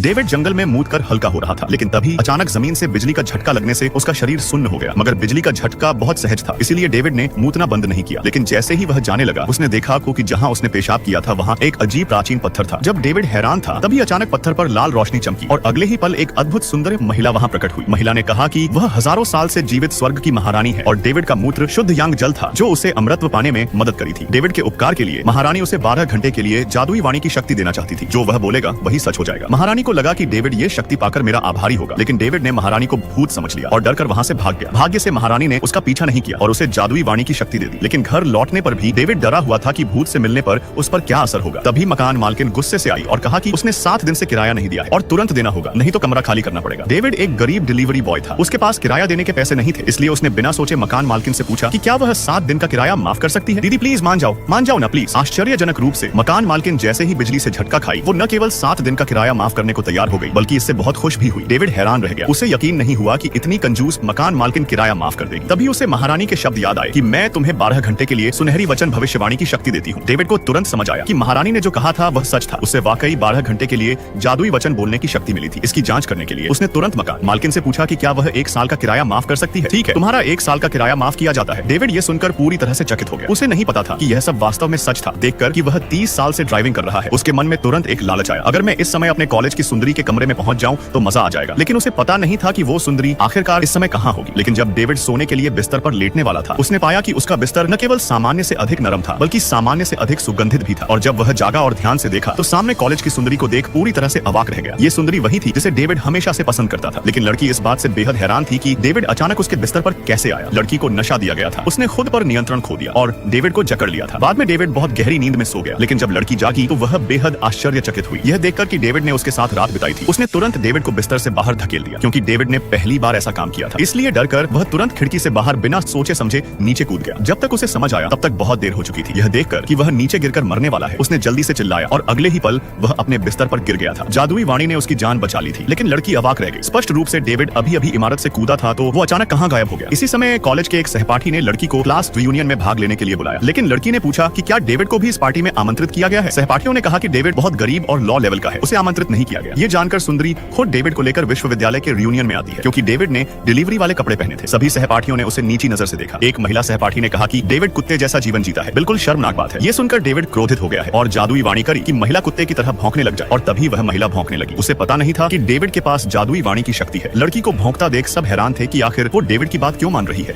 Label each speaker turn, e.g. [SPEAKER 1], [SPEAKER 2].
[SPEAKER 1] David जंगल में मूत कर हल्का हो रहा था, लेकिन तभी अचानक जमीन से बिजली का झटका लगने से उसका शरीर सुन्न हो गया। मगर बिजली का झटका बहुत सहज था, इसीलिए डेविड ने मूतना बंद नहीं किया। लेकिन जैसे ही वह जाने लगा, उसने देखा कि जहाँ उसने पेशाब किया था वहाँ एक अजीब प्राचीन पत्थर था। जब डेविड हैरान था, तभी अचानक पत्थर पर लाल रोशनी चमकी और अगले ही पल एक अद्भुत सुंदर महिला वहाँ प्रकट हुई। महिला ने कहा कि वह हजारों साल से जीवित स्वर्ग की महारानी है और डेविड का मूत्र शुद्ध यांग जल था जो उसे अमृतत्व पाने में मदद करी थी। डेविड के उपकार के लिए महारानी उसे 12 घंटे के लिए जादुई वाणी की शक्ति देना चाहती थी। जो वह बोलेगा वही सच हो जाएगा। महारानी को लगा कि डेविड ये शक्ति पाकर मेरा आभारी होगा, लेकिन डेविड ने महारानी को भूत समझ लिया और डरकर वहाँ से भाग गया। भाग्य से महारानी ने उसका पीछा नहीं किया और उसे जादुई वाणी की शक्ति दे दी। लेकिन घर लौटने पर भी डेविड डरा हुआ था कि भूत से मिलने पर उस पर क्या असर होगा। तभी मकान मालकिन गुस्से से आई और कहा कि उसने 7 दिन से किराया नहीं दिया है और तुरंत देना होगा, नहीं तो कमरा खाली करना पड़ेगा। डेविड एक गरीब डिलीवरी बॉय था, उसके पास किराया देने के पैसे नहीं थे, इसलिए उसने बिना सोचे मकान मालकिन से पूछा कि क्या वह 7 दिन का किराया माफ कर सकती है। दीदी प्लीज मान जाओ ना प्लीज। आश्चर्यजनक रूप से मकान मालकिन जैसे ही बिजली से झटका खाई, वो न केवल 7 दिन का किराया माफ करने को तैयार हो गई, बल्कि इससे बहुत खुश भी हुई। डेविड हैरान रह गया, उसे यकीन नहीं हुआ कि इतनी कंजूस मकान मालकिन किराया माफ कर देगी। तभी उसे महारानी के शब्द याद आए कि मैं तुम्हें 12 घंटे के लिए सुनहरी वचन भविष्यवाणी की शक्ति देती हूँ। डेविड को तुरंत समझ आया कि महारानी ने जो कहा था वह सच था। उसे वाकई 12 घंटे के लिए जादुई वचन बोलने की शक्ति मिली थी। इसकी जांच करने के लिए उसने तुरंत मकान मालकिन से पूछा कि क्या वह 1 साल का किराया माफ कर सकती है। ठीक है, तुम्हारा 1 साल का किराया माफ किया जाता है। डेविड ये सुनकर पूरी तरह से चकित हो गया। उसे नहीं पता था कि यह सब वास्तव में सच था। देखकर कि वह 30 साल से ड्राइविंग कर रहा है, उसके मन में तुरंत एक लालच आया। अगर मैं इस समय अपने कॉलेज की सुंदरी के कमरे में पहुंच जाऊं तो मजा आ जाएगा। लेकिन उसे पता नहीं था कि वो सुंदरी आखिरकार इस समय कहां होगी। लेकिन जब डेविड सोने के लिए बिस्तर पर लेटने वाला था, उसने पाया कि उसका बिस्तर न केवल सामान्य से अधिक नरम था, बल्कि सामान्य से अधिक सुगंधित भी था। और जब वह जागा और ध्यान से देखा तो सामने कॉलेज की सुंदरी को देख पूरी तरह से अवाक रह गया। ये सुंदरी वही थी जिसे डेविड हमेशा से पसंद करता था। लेकिन लड़की इस बात से बेहद हैरान थी कि डेविड अचानक उसके बिस्तर पर कैसे आया। लड़की को नशा दिया गया था, उसने खुद पर नियंत्रण खो दिया और डेविड को जकड़ लिया था। बाद में डेविड बहुत गहरी नींद में सो गया, लेकिन जब लड़की जागी तो वह बेहद आश्चर्यचकित हुई यह देखकर कि डेविड ने उसके साथ रात बिताई थी। उसने तुरंत डेविड को बिस्तर से बाहर धकेल दिया, क्योंकि डेविड ने पहली बार ऐसा काम किया था। इसलिए डरकर वह तुरंत खिड़की से बाहर बिना सोचे समझे नीचे कूद गया। जब तक उसे समझ आया तब तक बहुत देर हो चुकी थी। यह देखकर कि वह नीचे गिरकर मरने वाला है, उसने जल्दी से चिल्लाया और अगले ही पल वह अपने बिस्तर पर गिर गया था। जादुई वाणी ने उसकी जान बचा ली थी, लेकिन लड़की अवाक रह गई। स्पष्ट रूप से डेविड अभी इमारत से कूदा था तो वो अचानक कहाँ गायब हो गया। इसी समय कॉलेज के एक सहपाठी ने लड़की को क्लास रियूनियन में भाग लेने के लिए बुलाया, लेकिन लड़की ने पूछा कि क्या डेविड को भी इस पार्टी में आमंत्रित किया गया है। सहपाठियों ने कहा कि डेविड बहुत गरीब और लॉ लेवल का है, उसे आमंत्रित नहीं किया गया। ये जानकर सुंदरी खुद डेविड को लेकर विश्वविद्यालय के रियूनियन में आती है, क्योंकि डेविड ने डिलीवरी वाले कपड़े पहने थे। सभी सहपाठियों ने उसे नीची नजर से देखा। एक महिला सहपाठी ने कहा कि डेविड कुत्ते जैसा जीवन जीता है, बिल्कुल शर्मनाक बात है। ये सुनकर डेविड क्रोधित हो गया है और जादुई वाणी करी कि महिला कुत्ते की तरह भौंकने लग जाए। और तभी वह महिला भौंकने लगी। उसे पता नहीं था कि डेविड के पास जादुई वाणी की शक्ति है। लड़की को भौंकता देख सब हैरान थे कि आखिर वो डेविड की बात क्यों मान रही है।